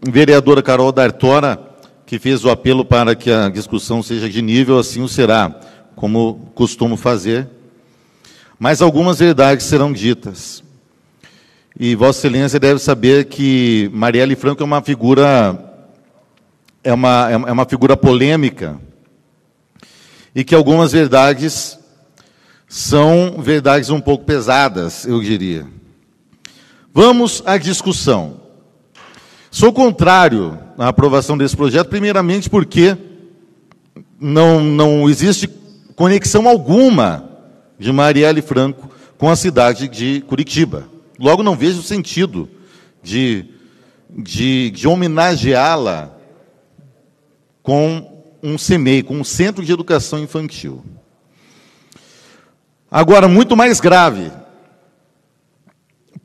vereadora Carol D'Artora, que fez o apelo para que a discussão seja de nível, assim o será, como costumo fazer. Mas algumas verdades serão ditas. E Vossa Excelência deve saber que Marielle Franco é uma figura polêmica e que algumas verdades são verdades um pouco pesadas, eu diria. Vamos à discussão. Sou contrário à aprovação desse projeto, primeiramente porque não existe conexão alguma de Marielle Franco com a cidade de Curitiba. Logo, não vejo sentido de homenageá-la com um CEMEI, com um Centro de Educação Infantil. Agora, muito mais grave,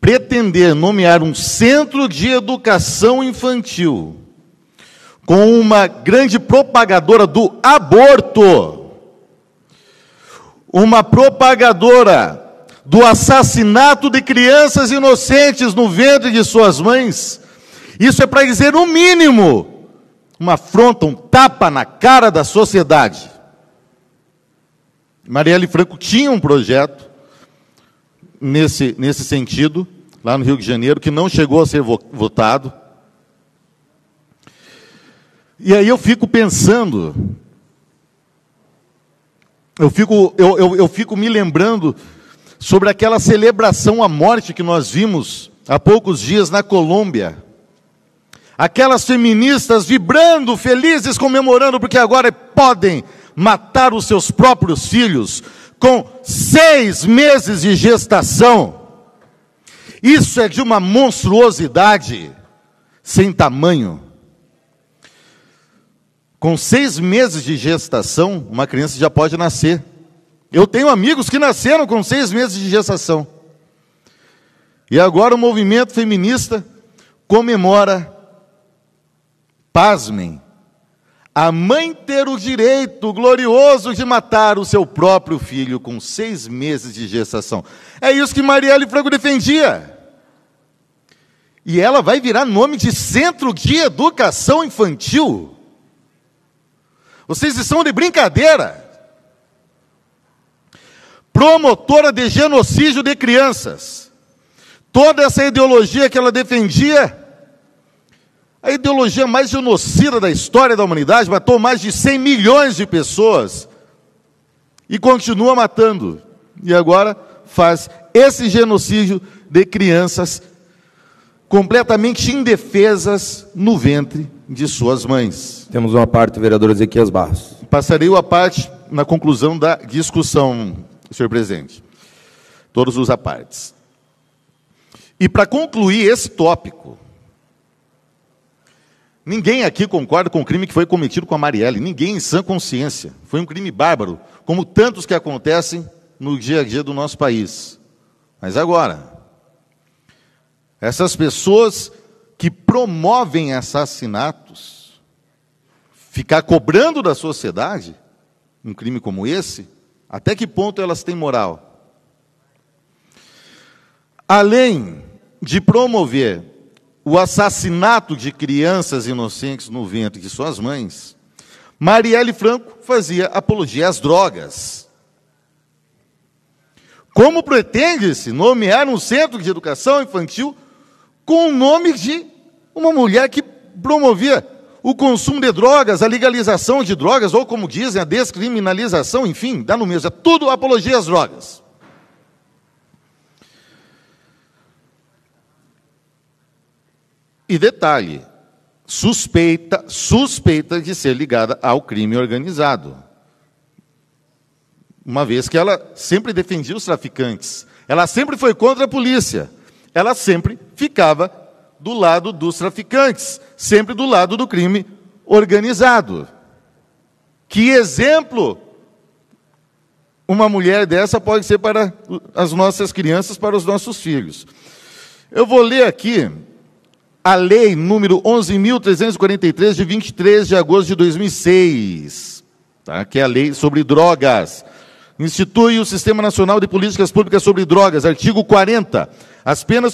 pretender nomear um Centro de Educação Infantil com uma grande propagadora do aborto, uma propagadora do assassinato de crianças inocentes no ventre de suas mães, isso é para dizer, no mínimo, uma afronta, um tapa na cara da sociedade. Marielle Franco tinha um projeto nesse sentido, lá no Rio de Janeiro, que não chegou a ser votado. E aí eu fico pensando, eu fico me lembrando sobre aquela celebração à morte que nós vimos há poucos dias na Colômbia. Aquelas feministas vibrando, felizes, comemorando, porque agora podem matar os seus próprios filhos com 6 meses de gestação. Isso é de uma monstruosidade sem tamanho. Com 6 meses de gestação, uma criança já pode nascer. Eu tenho amigos que nasceram com 6 meses de gestação. E agora o movimento feminista comemora, pasmem, a mãe ter o direito glorioso de matar o seu próprio filho com 6 meses de gestação. É isso que Marielle Franco defendia. E ela vai virar nome de Centro de Educação Infantil. Vocês estão de brincadeira. Promotora de genocídio de crianças. Toda essa ideologia que ela defendia, a ideologia mais genocida da história da humanidade, matou mais de 100 milhões de pessoas e continua matando. E agora faz esse genocídio de crianças completamente indefesas no ventre de suas mães. Temos uma parte do vereador Ezequias Barros. Passarei a parte na conclusão da discussão, senhor presidente. Todos os apartes. E para concluir esse tópico, ninguém aqui concorda com o crime que foi cometido com a Marielle. Ninguém em sã consciência. Foi um crime bárbaro, como tantos que acontecem no dia a dia do nosso país. Mas agora, essas pessoas que promovem assassinatos, ficar cobrando da sociedade um crime como esse, até que ponto elas têm moral? Além de promover o assassinato de crianças inocentes no ventre de suas mães, Marielle Franco fazia apologia às drogas. Como pretende-se nomear um centro de educação infantil com o nome de uma mulher que promovia o consumo de drogas, a legalização de drogas, ou como dizem, a descriminalização, enfim, dá no mesmo, é tudo apologia às drogas. E detalhe, suspeita de ser ligada ao crime organizado. Uma vez que ela sempre defendia os traficantes, ela sempre foi contra a polícia, ela sempre ficava do lado dos traficantes, sempre do lado do crime organizado. Que exemplo uma mulher dessa pode ser para as nossas crianças, para os nossos filhos. Eu vou ler aqui a lei número 11.343, de 23 de agosto de 2006, tá? Que é a lei sobre drogas. institui o Sistema Nacional de Políticas Públicas sobre Drogas, artigo 40. As penas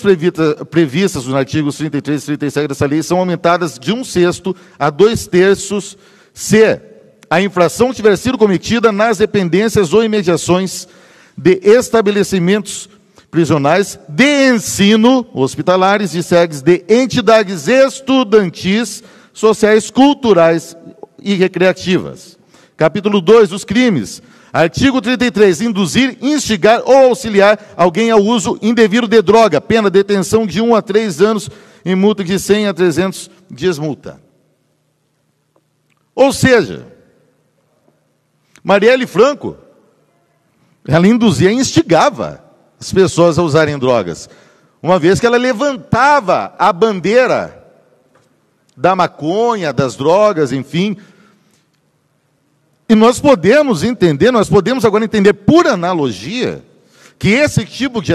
previstas nos artigos 33 e 37 dessa lei são aumentadas de 1/6 a 2/3 se a infração tiver sido cometida nas dependências ou imediações de estabelecimentos prisionais, de ensino, hospitalares e sedes de entidades estudantis, sociais, culturais e recreativas. Capítulo 2 dos crimes. Artigo 33, induzir, instigar ou auxiliar alguém ao uso indevido de droga, pena de detenção de 1 a 3 anos e multa de 100 a 300 dias multa. Ou seja, Marielle Franco, ela induzia e instigava as pessoas a usarem drogas, uma vez que ela levantava a bandeira da maconha, das drogas, enfim. E nós podemos agora entender por analogia, que esse tipo de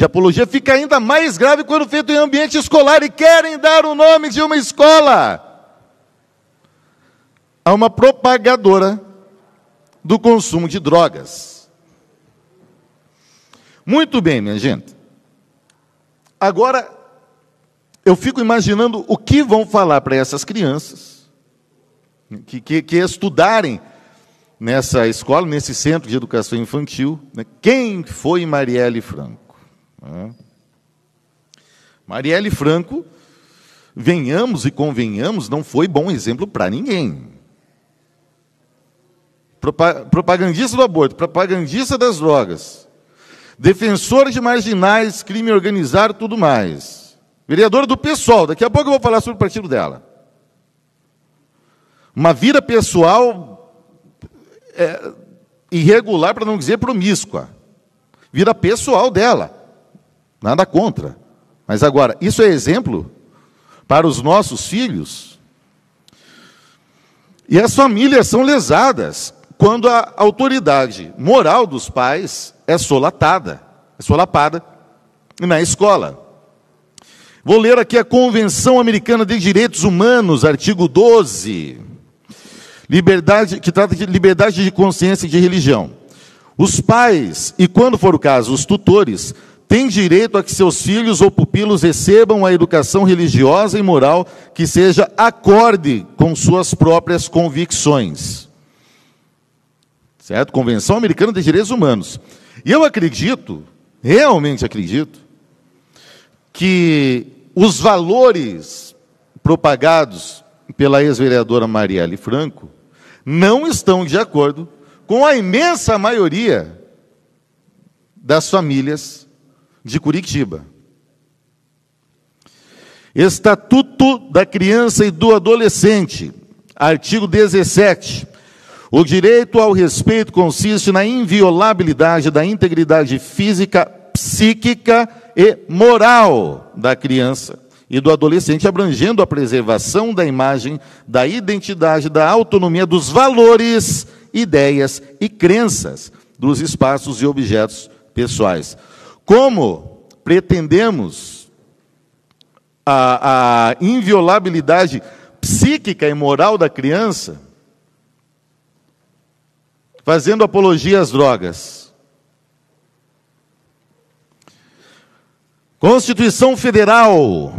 apologia fica ainda mais grave quando feito em ambiente escolar, e querem dar o nome de uma escola a uma propagadora do consumo de drogas. Muito bem, minha gente. Agora, eu fico imaginando o que vão falar para essas crianças que estudarem nessa escola, nesse centro de educação infantil, né? Quem foi Marielle Franco? Marielle Franco, venhamos e convenhamos, não foi bom exemplo para ninguém. Propagandista do aborto, propagandista das drogas, defensor de marginais, crime organizado, tudo mais. Vereadora do PSOL, daqui a pouco eu vou falar sobre o partido dela. Uma vida pessoal irregular, para não dizer promíscua. Vida pessoal dela. Nada contra. Mas agora, isso é exemplo para os nossos filhos? E as famílias são lesadas quando a autoridade moral dos pais é solapada, é solapada na escola. Vou ler aqui a Convenção Americana de Direitos Humanos, artigo 12. Que trata de liberdade de consciência e de religião. Os pais, e quando for o caso, os tutores, têm direito a que seus filhos ou pupilos recebam a educação religiosa e moral que seja acorde com suas próprias convicções. Certo? Convenção Americana de Direitos Humanos. E eu acredito, realmente acredito, que os valores propagados pela ex-vereadora Marielle Franco não estão de acordo com a imensa maioria das famílias de Curitiba. Estatuto da Criança e do Adolescente, artigo 17. O direito ao respeito consiste na inviolabilidade da integridade física, psíquica e moral da criança e do adolescente, abrangendo a preservação da imagem, da identidade, da autonomia, dos valores, ideias e crenças dos espaços e objetos pessoais. Como pretendemos a inviolabilidade psíquica e moral da criança, fazendo apologia às drogas? Constituição Federal,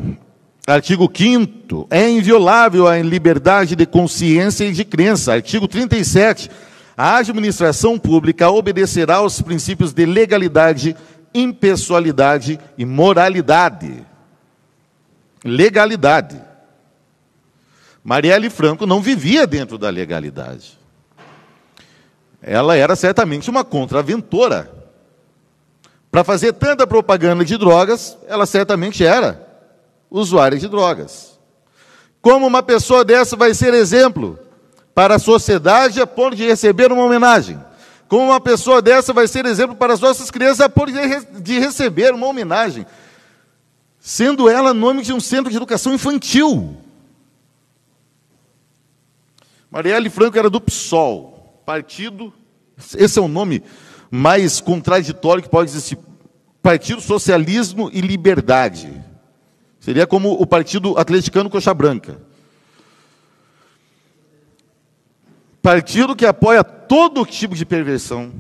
artigo 5º, é inviolável a liberdade de consciência e de crença. Artigo 37, a administração pública obedecerá aos princípios de legalidade, impessoalidade e moralidade. Legalidade. Marielle Franco não vivia dentro da legalidade. Ela era certamente uma contraventora. Para fazer tanta propaganda de drogas, ela certamente era usuária de drogas. Como uma pessoa dessa vai ser exemplo para a sociedade a ponto de receber uma homenagem? Como uma pessoa dessa vai ser exemplo para as nossas crianças a ponto de receber uma homenagem? Sendo ela nome de um centro de educação infantil. Marielle Franco era do PSOL, partido, esse é o nome mais contraditório que pode existir, Partido Socialismo e Liberdade. Seria como o Partido Atleticano Coxa Branca. Partido que apoia todo tipo de perversão,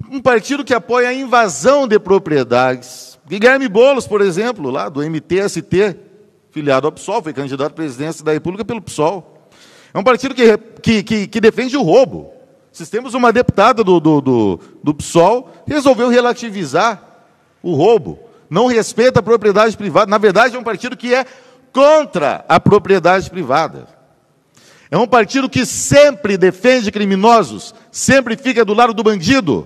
Um partido que apoia a invasão de propriedades. Guilherme Boulos, por exemplo, lá do MTST, filiado ao PSOL, foi candidato à presidência da República pelo PSOL. É um partido que defende o roubo. Nós temos uma deputada do PSOL que resolveu relativizar o roubo. Não respeita a propriedade privada. Na verdade, é um partido que é contra a propriedade privada. É um partido que sempre defende criminosos, sempre fica do lado do bandido,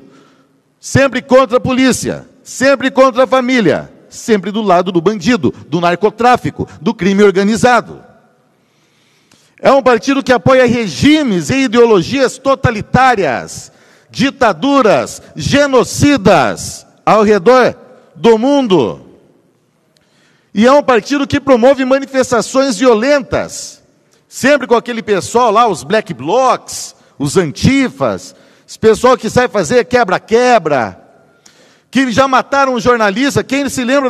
sempre contra a polícia, sempre contra a família, sempre do lado do bandido, do narcotráfico, do crime organizado. É um partido que apoia regimes e ideologias totalitárias, ditaduras, genocidas ao redor do mundo. E é um partido que promove manifestações violentas, sempre com aquele pessoal lá, os black blocs, os antifas, esse pessoal que sai fazer quebra-quebra, que já mataram um jornalista. Quem se lembra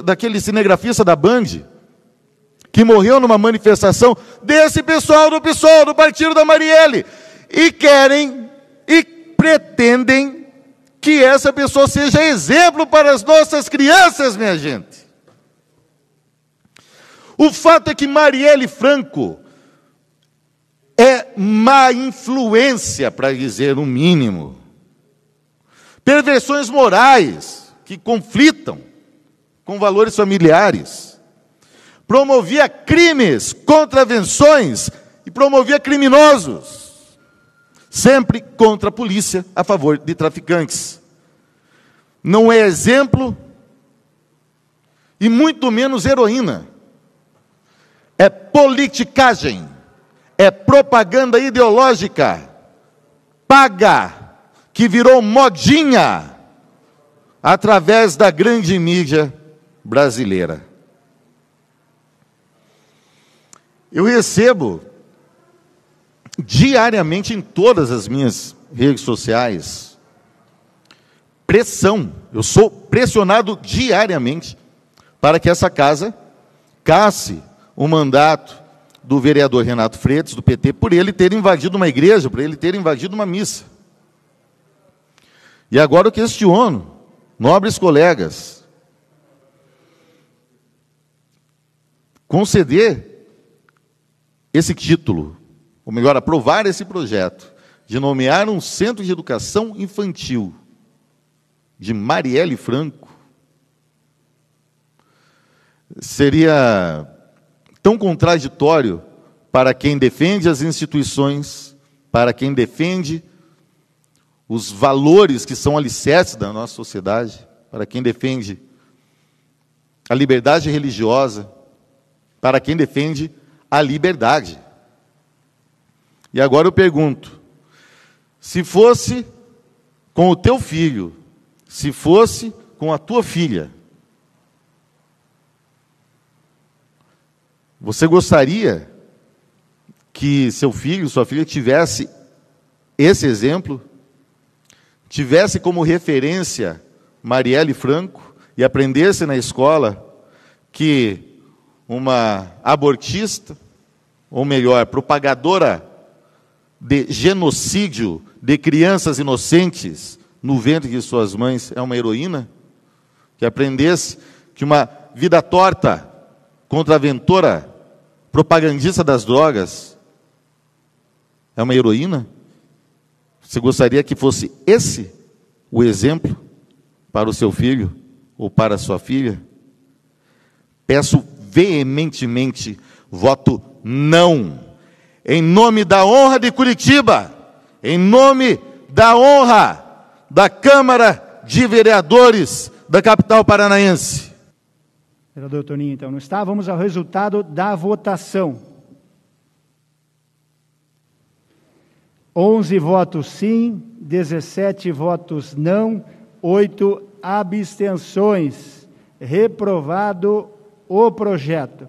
daquele cinegrafista da Band, que morreu numa manifestação desse pessoal do PSOL, do partido da Marielle, e querem e pretendem que essa pessoa seja exemplo para as nossas crianças, minha gente. O fato é que Marielle Franco é má influência, para dizer o mínimo. Perversões morais que conflitam com valores familiares. Promovia crimes, contravenções e promovia criminosos. Sempre contra a polícia, a favor de traficantes. Não é exemplo e muito menos heroína. É politicagem, é propaganda ideológica, paga, que virou modinha através da grande mídia brasileira. Eu recebo diariamente em todas as minhas redes sociais pressão. Eu sou pressionado diariamente para que essa casa casse o mandato do vereador Renato Freitas, do PT, por ele ter invadido uma igreja, por ele ter invadido uma missa. E agora eu questiono, nobres colegas, conceder esse título, ou melhor, aprovar esse projeto, de nomear um centro de educação infantil de Marielle Franco, seria tão contraditório para quem defende as instituições, para quem defende os valores que são alicerces da nossa sociedade, para quem defende a liberdade religiosa, para quem defende a liberdade. E agora eu pergunto, se fosse com o teu filho, se fosse com a tua filha, você gostaria que seu filho, sua filha tivesse esse exemplo, tivesse como referência Marielle Franco e aprendesse na escola que uma abortista, ou melhor, propagadora de genocídio de crianças inocentes no ventre de suas mães é uma heroína? Que aprendesse que uma vida torta, contraventora, propagandista das drogas é uma heroína? Você gostaria que fosse esse o exemplo para o seu filho ou para a sua filha? Peço veementemente voto não, em nome da honra de Curitiba, em nome da honra da Câmara de Vereadores da capital paranaense. Vereador Toninho, então, não está? Vamos ao resultado da votação. 11 votos sim, 17 votos não, 8 abstenções. Reprovado o projeto.